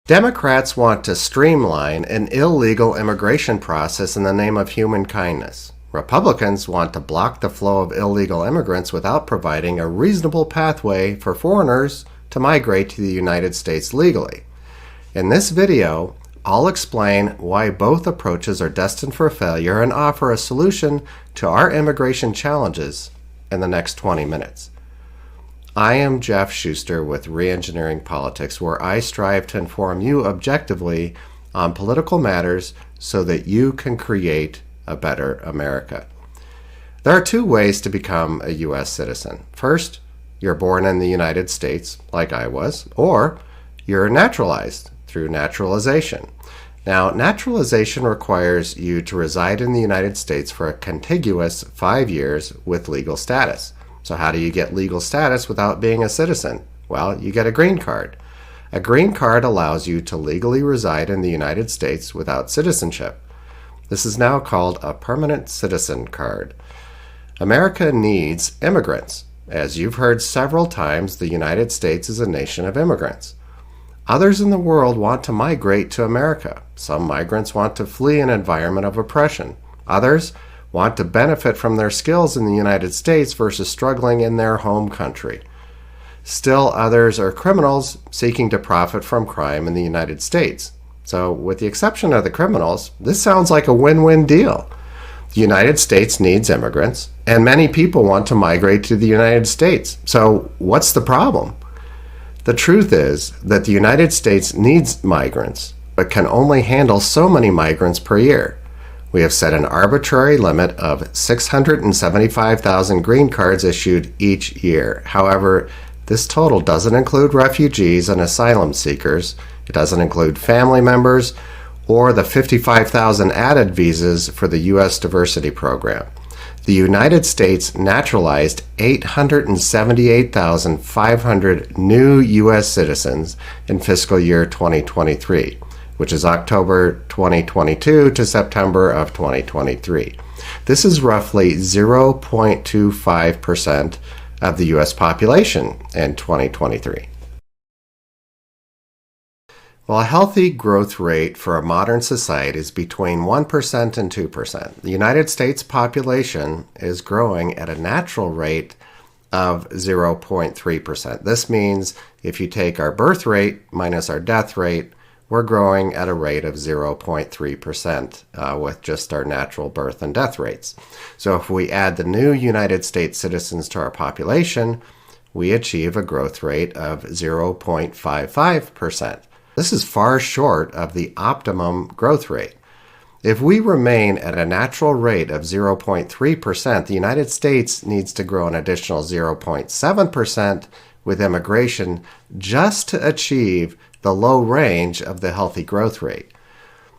Democrats want to streamline an illegal immigration process in the name of human kindness. Republicans want to block the flow of illegal immigrants without providing a reasonable pathway for foreigners to migrate to the United States legally. In this video, I'll explain why both approaches are destined for failure and offer a solution to our immigration challenges in the next 20 minutes. I am Jeff Schuster with Reengineering Politics, where I strive to inform you objectively on political matters so that you can create a better America. There are two ways to become a U.S. citizen. First, you're born in the United States, like I was, or you're naturalized through naturalization. Now, naturalization requires you to reside in the United States for a contiguous 5 years with legal status. So how do you get legal status without being a citizen? Well, you get a green card. A green card allows you to legally reside in the United States without citizenship. This is now called a permanent citizen card. America needs immigrants. As you've heard several times, the United States is a nation of immigrants. Others in the world want to migrate to America. Some migrants want to flee an environment of oppression. Others want to benefit from their skills in the United States versus struggling in their home country. Still, others are criminals seeking to profit from crime in the United States. So, with the exception of the criminals, this sounds like a win-win deal. The United States needs immigrants, and many people want to migrate to the United States. So, what's the problem? The truth is that the United States needs migrants, but can only handle so many migrants per year. We have set an arbitrary limit of 675,000 green cards issued each year. However, this total doesn't include refugees and asylum seekers. It doesn't include family members or the 55,000 added visas for the U.S. diversity program. The United States naturalized 878,500 new U.S. citizens in fiscal year 2023. Which is October 2022 to September of 2023. This is roughly 0.25% of the U.S. population in 2023. Well, a healthy growth rate for a modern society is between 1% and 2%. The United States population is growing at a natural rate of 0.3%. This means if you take our birth rate minus our death rate, we're growing at a rate of 0.3% with just our natural birth and death rates. So if we add the new United States citizens to our population, we achieve a growth rate of 0.55%. This is far short of the optimum growth rate. If we remain at a natural rate of 0.3%, the United States needs to grow an additional 0.7% with immigration just to achieve the low range of the healthy growth rate.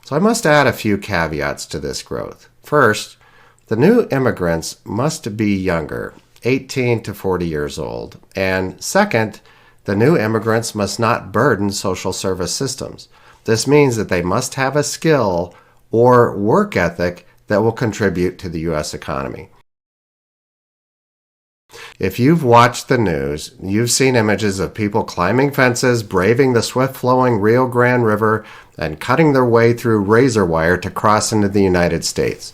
So I must add a few caveats to this growth. First, the new immigrants must be younger, 18 to 40 years old. And second, the new immigrants must not burden social service systems. This means that they must have a skill or work ethic that will contribute to the U.S. economy. If you've watched the news, you've seen images of people climbing fences, braving the swift-flowing Rio Grande River, and cutting their way through razor wire to cross into the United States.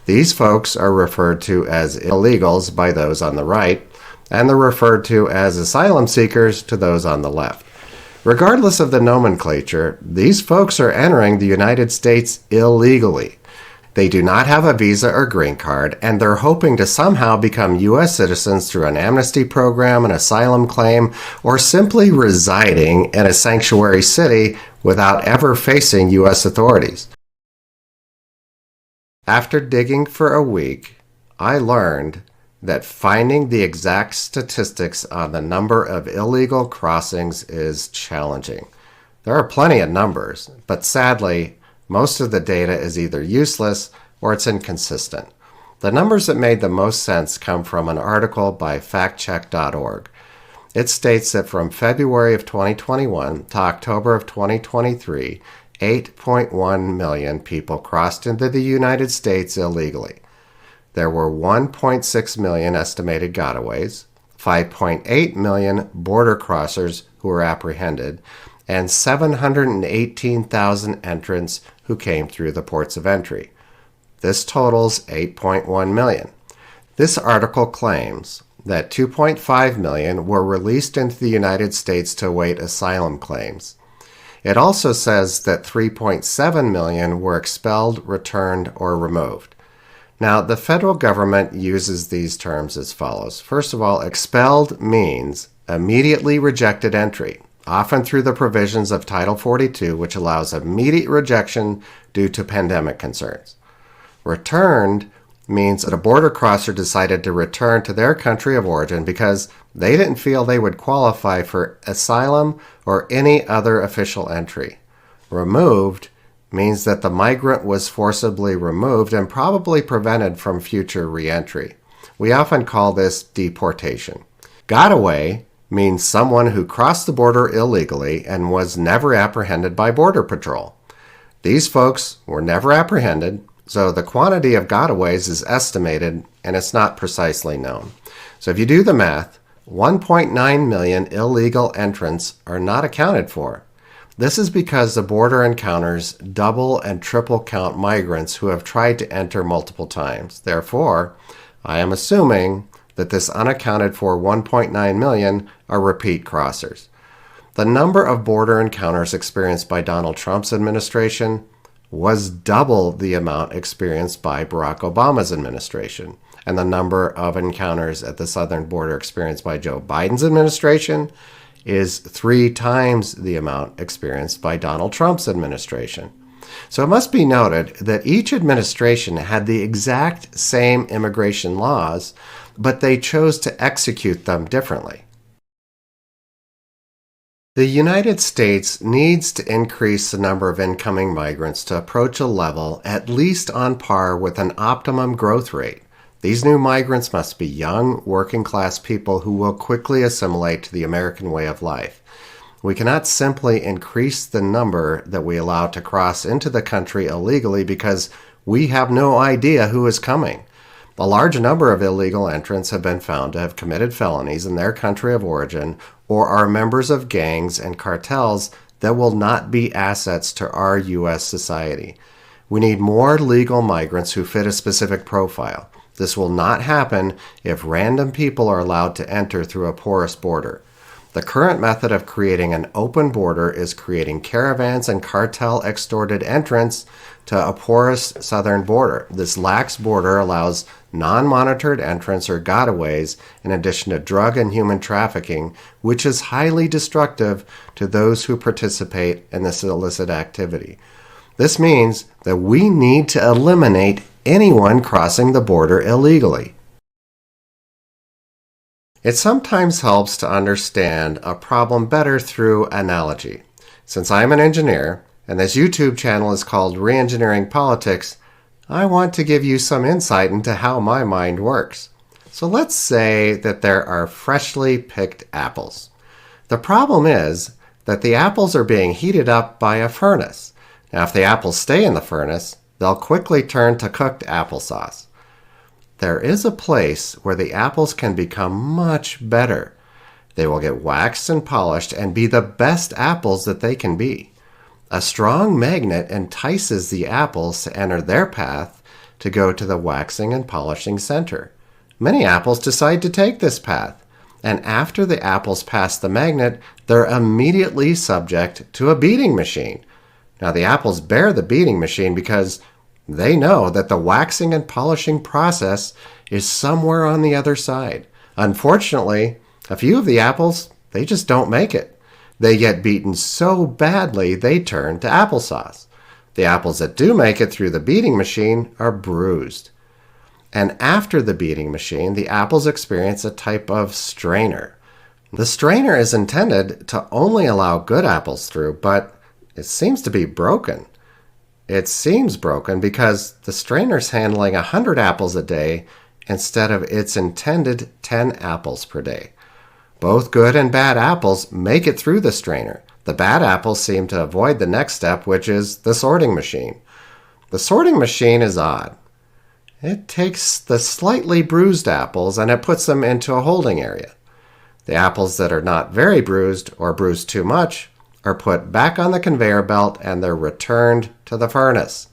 These folks are referred to as illegals by those on the right, and they're referred to as asylum seekers to those on the left. Regardless of the nomenclature, these folks are entering the United States illegally. They do not have a visa or green card, and they're hoping to somehow become U.S. citizens through an amnesty program, an asylum claim, or simply residing in a sanctuary city without ever facing U.S. authorities. After digging for a week, I learned that finding the exact statistics on the number of illegal crossings is challenging. There are plenty of numbers, but sadly, most of the data is either useless or it's inconsistent. The numbers that made the most sense come from an article by factcheck.org. It states that from February of 2021 to October of 2023, 8.1 million people crossed into the United States illegally. There were 1.6 million estimated gotaways, 5.8 million border crossers who were apprehended, and 718,000 entrants who came through the ports of entry. This totals 8.1 million. This article claims that 2.5 million were released into the United States to await asylum claims. It also says that 3.7 million were expelled, returned, or removed. Now, the federal government uses these terms as follows. First of all, expelled means immediately rejected entry, often through the provisions of Title 42, which allows immediate rejection due to pandemic concerns. Returned means that a border crosser decided to return to their country of origin because they didn't feel they would qualify for asylum or any other official entry. Removed means that the migrant was forcibly removed and probably prevented from future reentry. We often call this deportation. Got away means someone who crossed the border illegally and was never apprehended by Border Patrol. These folks were never apprehended, so the quantity of gotaways is estimated and it's not precisely known. So if you do the math, 1.9 million illegal entrants are not accounted for. This is because the border encounters double and triple count migrants who have tried to enter multiple times. Therefore, I am assuming that this unaccounted for 1.9 million are repeat crossers. The number of border encounters experienced by Donald Trump's administration was double the amount experienced by Barack Obama's administration. And the number of encounters at the southern border experienced by Joe Biden's administration is 3 times the amount experienced by Donald Trump's administration. So it must be noted that each administration had the exact same immigration laws, but they chose to execute them differently. The United States needs to increase the number of incoming migrants to approach a level at least on par with an optimum growth rate. These new migrants must be young, working-class people who will quickly assimilate to the American way of life. We cannot simply increase the number that we allow to cross into the country illegally because we have no idea who is coming. A large number of illegal entrants have been found to have committed felonies in their country of origin or are members of gangs and cartels that will not be assets to our U.S. society. We need more legal migrants who fit a specific profile. This will not happen if random people are allowed to enter through a porous border. The current method of creating an open border is creating caravans and cartel-extorted entrants to a porous southern border. This lax border allows non-monitored entrants or gotaways in addition to drug and human trafficking, which is highly destructive to those who participate in this illicit activity. This means that we need to eliminate anyone crossing the border illegally. It sometimes helps to understand a problem better through analogy. Since I'm an engineer, and this YouTube channel is called Reengineering Politics, I want to give you some insight into how my mind works. So let's say that there are freshly picked apples. The problem is that the apples are being heated up by a furnace. Now, if the apples stay in the furnace, they'll quickly turn to cooked applesauce. There is a place where the apples can become much better. They will get waxed and polished and be the best apples that they can be. A strong magnet entices the apples to enter their path to go to the waxing and polishing center. Many apples decide to take this path, and after the apples pass the magnet, they're immediately subject to a beating machine. Now, the apples bear the beating machine because they know that the waxing and polishing process is somewhere on the other side. Unfortunately, a few of the apples, they just don't make it. They get beaten so badly they turn to applesauce. The apples that do make it through the beating machine are bruised. And after the beating machine, the apples experience a type of strainer. The strainer is intended to only allow good apples through, but it seems to be broken. It seems broken because the strainer's handling 100 apples a day instead of its intended 10 apples per day. Both good and bad apples make it through the strainer. The bad apples seem to avoid the next step, which is the sorting machine. The sorting machine is odd. It takes the slightly bruised apples and it puts them into a holding area. The apples that are not very bruised or bruised too much are put back on the conveyor belt and they're returned to the furnace.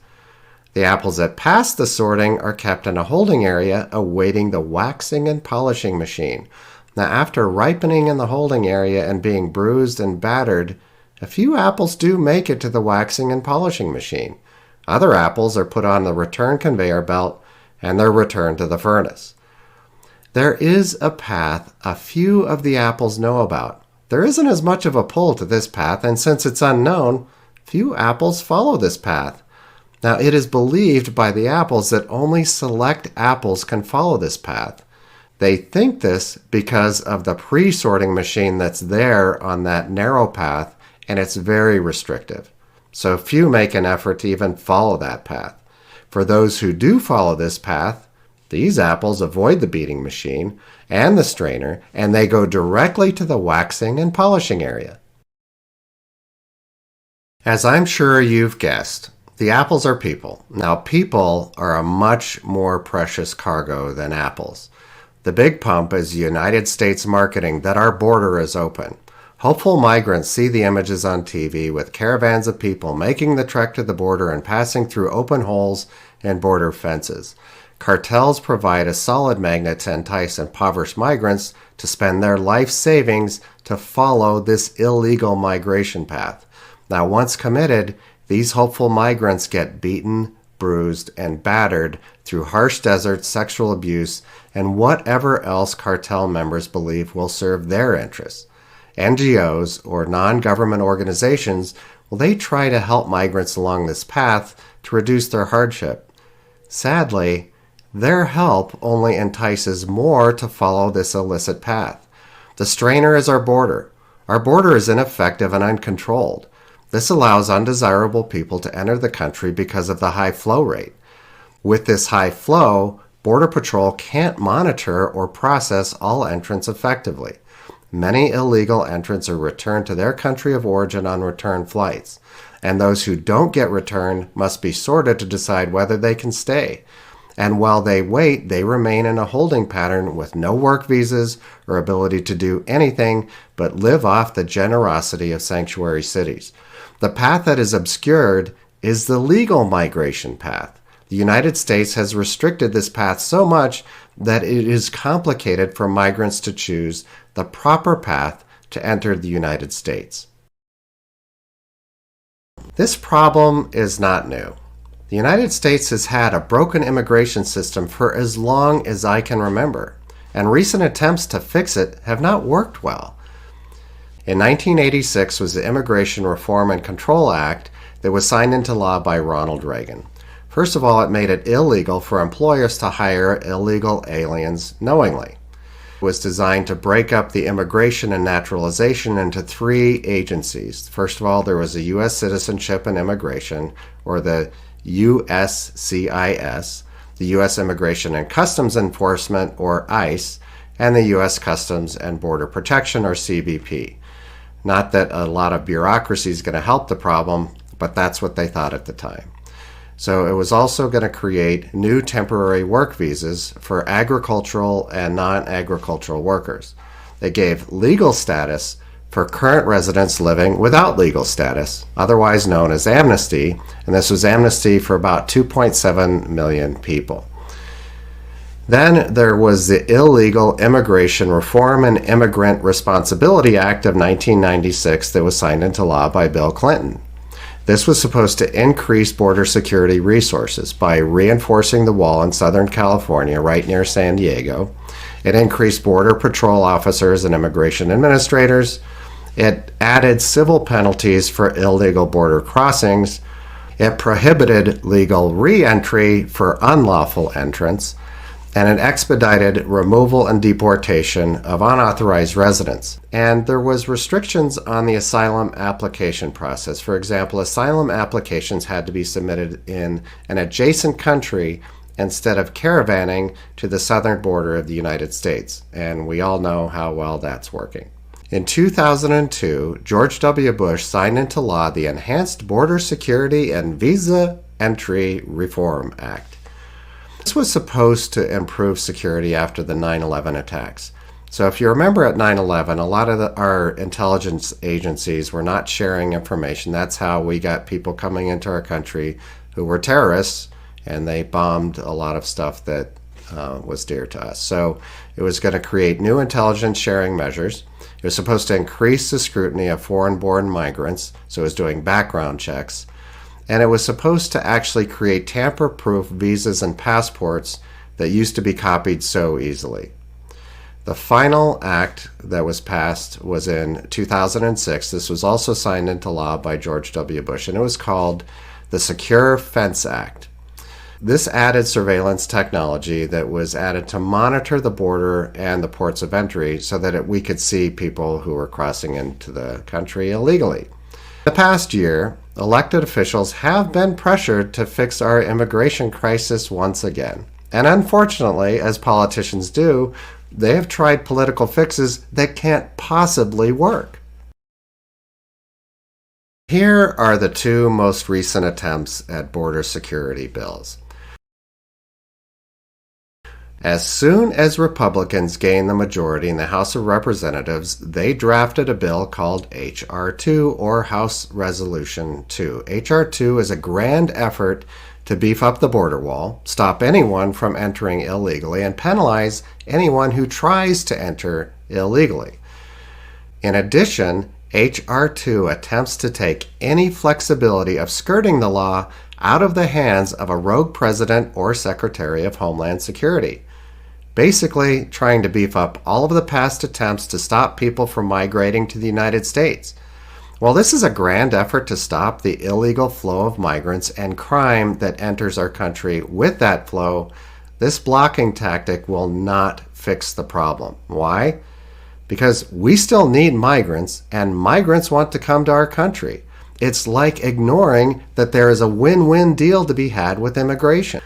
The apples that pass the sorting are kept in a holding area awaiting the waxing and polishing machine. Now, after ripening in the holding area and being bruised and battered, a few apples do make it to the waxing and polishing machine. Other apples are put on the return conveyor belt and they're returned to the furnace. There is a path a few of the apples know about. There isn't as much of a pull to this path, and since it's unknown, few apples follow this path. Now, it is believed by the apples that only select apples can follow this path. They think this because of the pre-sorting machine that's there on that narrow path, and it's very restrictive. So few make an effort to even follow that path. For those who do follow this path, these apples avoid the beating machine and the strainer, and they go directly to the waxing and polishing area. As I'm sure you've guessed, the apples are people. Now, people are a much more precious cargo than apples. The big pump is United States marketing that our border is open. Hopeful migrants see the images on TV with caravans of people making the trek to the border and passing through open holes and border fences. Cartels provide a solid magnet to entice impoverished migrants to spend their life savings to follow this illegal migration path. Now, once committed, these hopeful migrants get beaten, bruised, and battered through harsh desert, sexual abuse, and whatever else cartel members believe will serve their interests. NGOs, or non-government organizations, they try to help migrants along this path to reduce their hardship. Sadly, their help only entices more to follow this illicit path. The strainer is our border. Our border is ineffective and uncontrolled. This allows undesirable people to enter the country because of the high flow rate. With this high flow, Border Patrol can't monitor or process all entrants effectively. Many illegal entrants are returned to their country of origin on return flights, and those who don't get returned must be sorted to decide whether they can stay. And while they wait, they remain in a holding pattern with no work visas or ability to do anything but live off the generosity of sanctuary cities. The path that is obscured is the legal migration path. The United States has restricted this path so much that it is complicated for migrants to choose the proper path to enter the United States. This problem is not new. The United States has had a broken immigration system for as long as I can remember, and recent attempts to fix it have not worked well. In 1986 was the Immigration Reform and Control Act that was signed into law by Ronald Reagan. First of all, it made it illegal for employers to hire illegal aliens knowingly. It was designed to break up the immigration and naturalization into three agencies. First of all, there was the U.S. Citizenship and Immigration, or the USCIS, the U.S. Immigration and Customs Enforcement, or ICE, and the U.S. Customs and Border Protection, or CBP. Not that a lot of bureaucracy is going to help the problem, but that's what they thought at the time. So it was also going to create new temporary work visas for agricultural and non-agricultural workers. They gave legal status for current residents living without legal status, otherwise known as amnesty, and this was amnesty for about 2.7 million people. Then there was the Illegal Immigration Reform and Immigrant Responsibility Act of 1996 that was signed into law by Bill Clinton. This was supposed to increase border security resources by reinforcing the wall in Southern California right near San Diego. It increased Border Patrol officers and immigration administrators. It added civil penalties for illegal border crossings. It prohibited legal re-entry for unlawful entrants. And it expedited removal and deportation of unauthorized residents. And there was restrictions on the asylum application process. For example, asylum applications had to be submitted in an adjacent country instead of caravanning to the southern border of the United States. And we all know how well that's working. In 2002, George W. Bush signed into law the Enhanced Border Security and Visa Entry Reform Act. This was supposed to improve security after the 9/11 attacks. So if you remember at 9/11, a lot of our intelligence agencies were not sharing information. That's how we got people coming into our country who were terrorists, and they bombed a lot of stuff that was dear to us. So it was going to create new intelligence sharing measures. It was supposed to increase the scrutiny of foreign-born migrants, so it was doing background checks. And it was supposed to actually create tamper-proof visas and passports that used to be copied so easily. The final act that was passed was in 2006. This was also signed into law by George W. Bush, and it was called the Secure Fence Act. This added surveillance technology that was added to monitor the border and the ports of entry so that we could see people who were crossing into the country illegally. In the past year, elected officials have been pressured to fix our immigration crisis once again. And unfortunately, as politicians do, they have tried political fixes that can't possibly work. Here are the two most recent attempts at border security bills. As soon as Republicans gained the majority in the House of Representatives, they drafted a bill called H.R. 2, or House Resolution 2. H.R. 2 is a grand effort to beef up the border wall, stop anyone from entering illegally, and penalize anyone who tries to enter illegally. In addition, H.R. 2 attempts to take any flexibility of skirting the law out of the hands of a rogue president or Secretary of Homeland Security, basically trying to beef up all of the past attempts to stop people from migrating to the United States. While this is a grand effort to stop the illegal flow of migrants and crime that enters our country with that flow, this blocking tactic will not fix the problem. Why? Because we still need migrants, and migrants want to come to our country. It's like ignoring that there is a win-win deal to be had with immigration.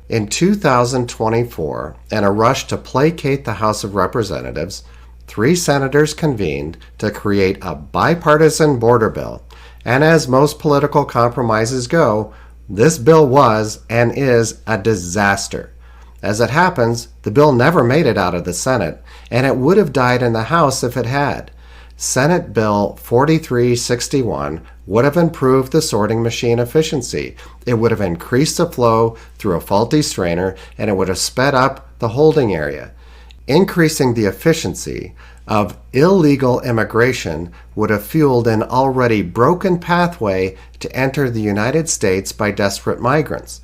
In 2024, in a rush to placate the House of Representatives, 3 senators convened to create a bipartisan border bill. And as most political compromises go, this bill was and is a disaster. As it happens, the bill never made it out of the Senate, and it would have died in the House if it had. Senate Bill 4361 would have improved the sorting machine efficiency. It would have increased the flow through a faulty strainer, and it would have sped up the holding area. Increasing the efficiency of illegal immigration would have fueled an already broken pathway to enter the United States by desperate migrants.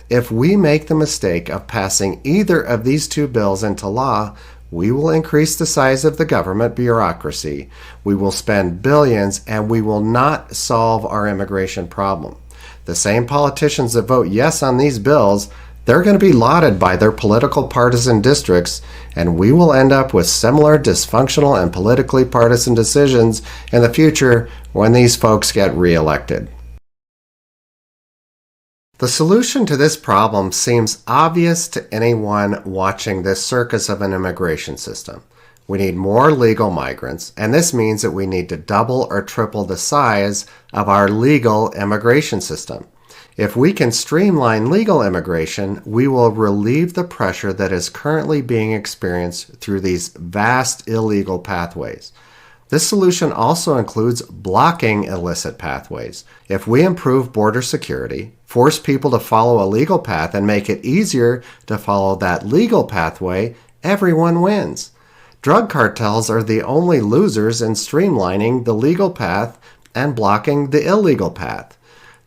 If we make the mistake of passing either of these two bills into law, we will increase the size of the government bureaucracy, we will spend billions, and we will not solve our immigration problem. The same politicians that vote yes on these bills, they're going to be lauded by their political partisan districts, and we will end up with similar dysfunctional and politically partisan decisions in the future when these folks get reelected. The solution to this problem seems obvious to anyone watching this circus of an immigration system. We need more legal migrants, and this means that we need to double or triple the size of our legal immigration system. If we can streamline legal immigration, we will relieve the pressure that is currently being experienced through these vast illegal pathways. This solution also includes blocking illicit pathways. If we improve border security, force people to follow a legal path, and make it easier to follow that legal pathway, everyone wins. Drug cartels are the only losers in streamlining the legal path and blocking the illegal path.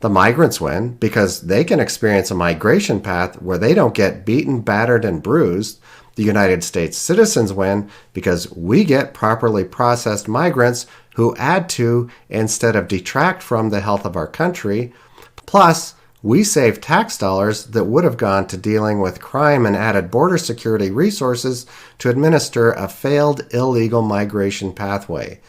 The migrants win because they can experience a migration path where they don't get beaten, battered, and bruised. The United States citizens win because we get properly processed migrants who add to instead of detract from the health of our country. Plus, we save tax dollars that would have gone to dealing with crime and added border security resources to administer a failed illegal migration pathway.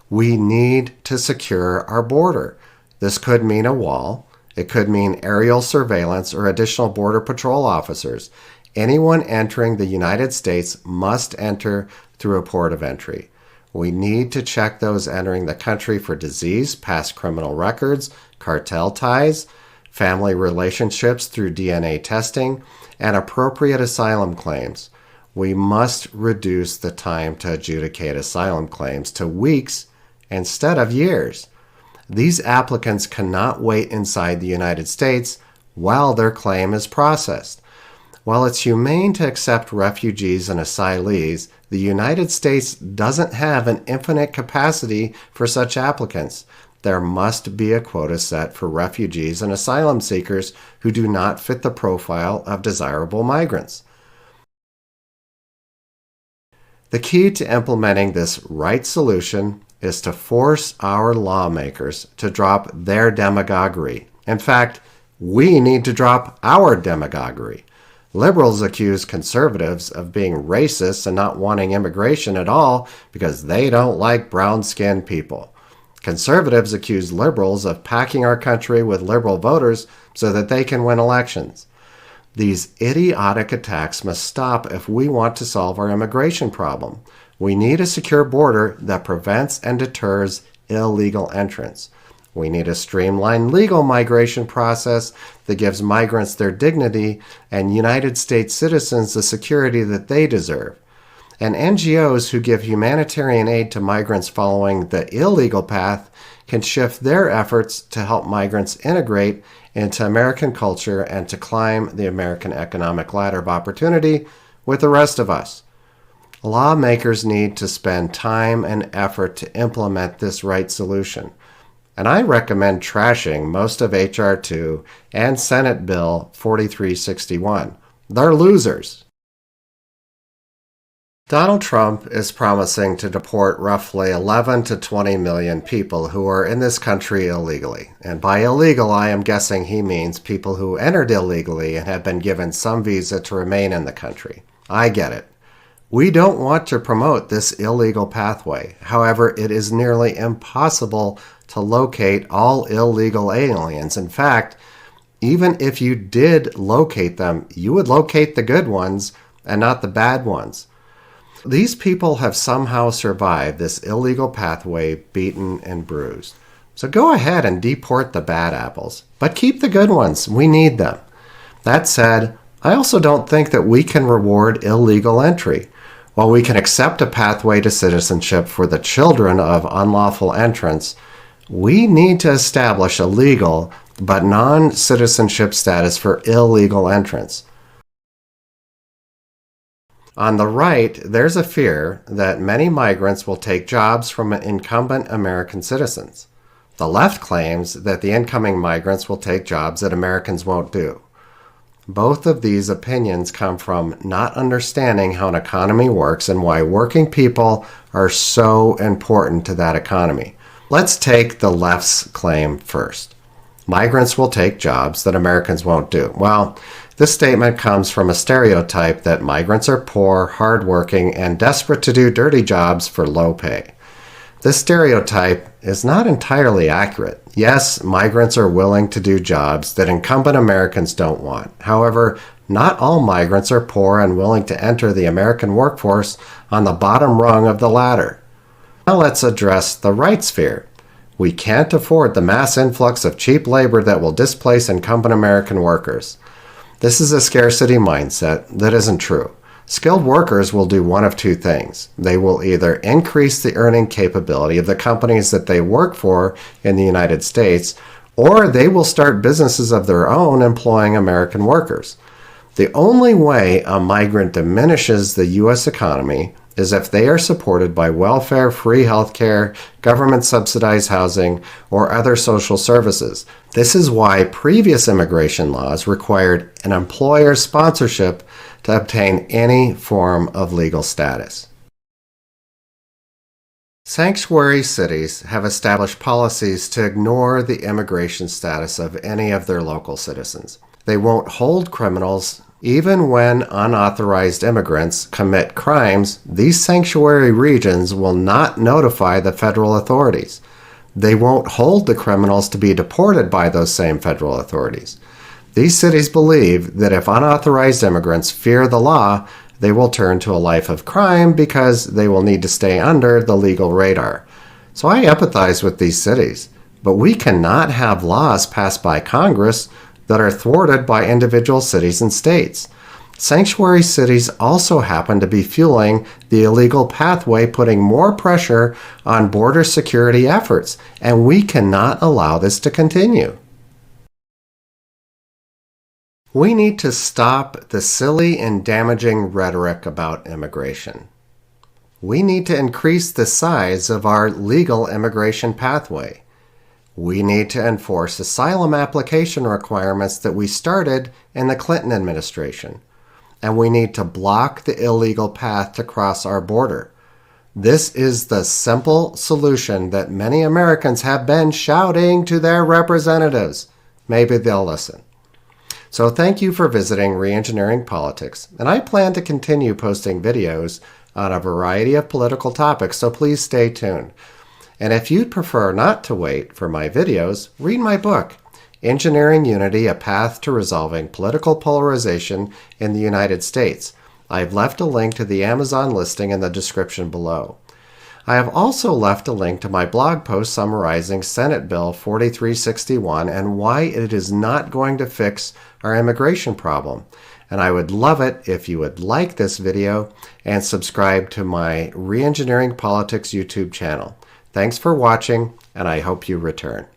We need to secure our border. This could mean a wall. It could mean aerial surveillance or additional Border Patrol officers. Anyone entering the United States must enter through a port of entry. We need to check those entering the country for disease, past criminal records, cartel ties, family relationships through DNA testing, and appropriate asylum claims. we must reduce the time to adjudicate asylum claims to weeks instead of years. These applicants cannot wait inside the United States while their claim is processed. While it's humane to accept refugees and asylees, the United States doesn't have an infinite capacity for such applicants. There must be a quota set for refugees and asylum seekers who do not fit the profile of desirable migrants. The key to implementing this right solution is to force our lawmakers to drop their demagoguery. In fact, we need to drop our demagoguery. Liberals accuse conservatives of being racist and not wanting immigration at all because they don't like brown-skinned people. Conservatives accuse liberals of packing our country with liberal voters so that they can win elections. These idiotic attacks must stop if we want to solve our immigration problem. We need a secure border that prevents and deters illegal entrance. We need a streamlined legal migration process that gives migrants their dignity and United States citizens the security that they deserve. And NGOs who give humanitarian aid to migrants following the illegal path can shift their efforts to help migrants integrate into American culture and to climb the American economic ladder of opportunity with the rest of us. Lawmakers need to spend time and effort to implement this right solution. And I recommend trashing most of H.R. 2 and Senate Bill 4361. They're losers. Donald Trump is promising to deport roughly 11 to 20 million people who are in this country illegally. And by illegal, I am guessing he means people who entered illegally and have been given some visa to remain in the country. I get it. We don't want to promote this illegal pathway. However, it is nearly impossible to locate all illegal aliens. In fact, even if you did locate them, you would locate the good ones and not the bad ones. These people have somehow survived this illegal pathway, beaten and bruised. So go ahead and deport the bad apples, but keep the good ones. We need them. That said, I also don't think that we can reward illegal entry. While we can accept a pathway to citizenship for the children of unlawful entrants, we need to establish a legal but non-citizenship status for illegal entrants. On the right, there's a fear that many migrants will take jobs from incumbent American citizens. The left claims that the incoming migrants will take jobs that Americans won't do. Both of these opinions come from not understanding how an economy works and why working people are so important to that economy. Let's take the left's claim first. Migrants will take jobs that Americans won't do. Well, this statement comes from a stereotype that migrants are poor, hardworking, and desperate to do dirty jobs for low pay. This stereotype is not entirely accurate. Yes, migrants are willing to do jobs that incumbent Americans don't want. However, not all migrants are poor and willing to enter the American workforce on the bottom rung of the ladder. Now let's address the right sphere. We can't afford the mass influx of cheap labor that will displace incumbent American workers. This is a scarcity mindset that isn't true. Skilled workers will do one of two things. They will either increase the earning capability of the companies that they work for in the United States, or they will start businesses of their own employing American workers. The only way a migrant diminishes the U.S. economy is if they are supported by welfare, free health care, government-subsidized housing, or other social services. This is why previous immigration laws required an employer's sponsorship to obtain any form of legal status. Sanctuary cities have established policies to ignore the immigration status of any of their local citizens. They won't hold criminals. Even when unauthorized immigrants commit crimes, these sanctuary regions will not notify the federal authorities. They won't hold the criminals to be deported by those same federal authorities. These cities believe that if unauthorized immigrants fear the law, they will turn to a life of crime because they will need to stay under the legal radar. So I empathize with these cities, but we cannot have laws passed by Congress that are thwarted by individual cities and states. Sanctuary cities also happen to be fueling the illegal pathway, putting more pressure on border security efforts, and we cannot allow this to continue. We need to stop the silly and damaging rhetoric about immigration. We need to increase the size of our legal immigration pathway. We need to enforce asylum application requirements that we started in the Clinton administration. And we need to block the illegal path to cross our border. This is the simple solution that many Americans have been shouting to their representatives. Maybe they'll listen. So thank you for visiting Reengineering Politics, and I plan to continue posting videos on a variety of political topics, so please stay tuned. And if you'd prefer not to wait for my videos, read my book, Engineering Unity, A Path to Resolving Political Polarization in the United States. I've left a link to the Amazon listing in the description below. I have also left a link to my blog post summarizing Senate Bill 4361 and why it is not going to fix our immigration problem. And I would love it if you would like this video and subscribe to my Reengineering Politics YouTube channel. Thanks for watching, and I hope you return.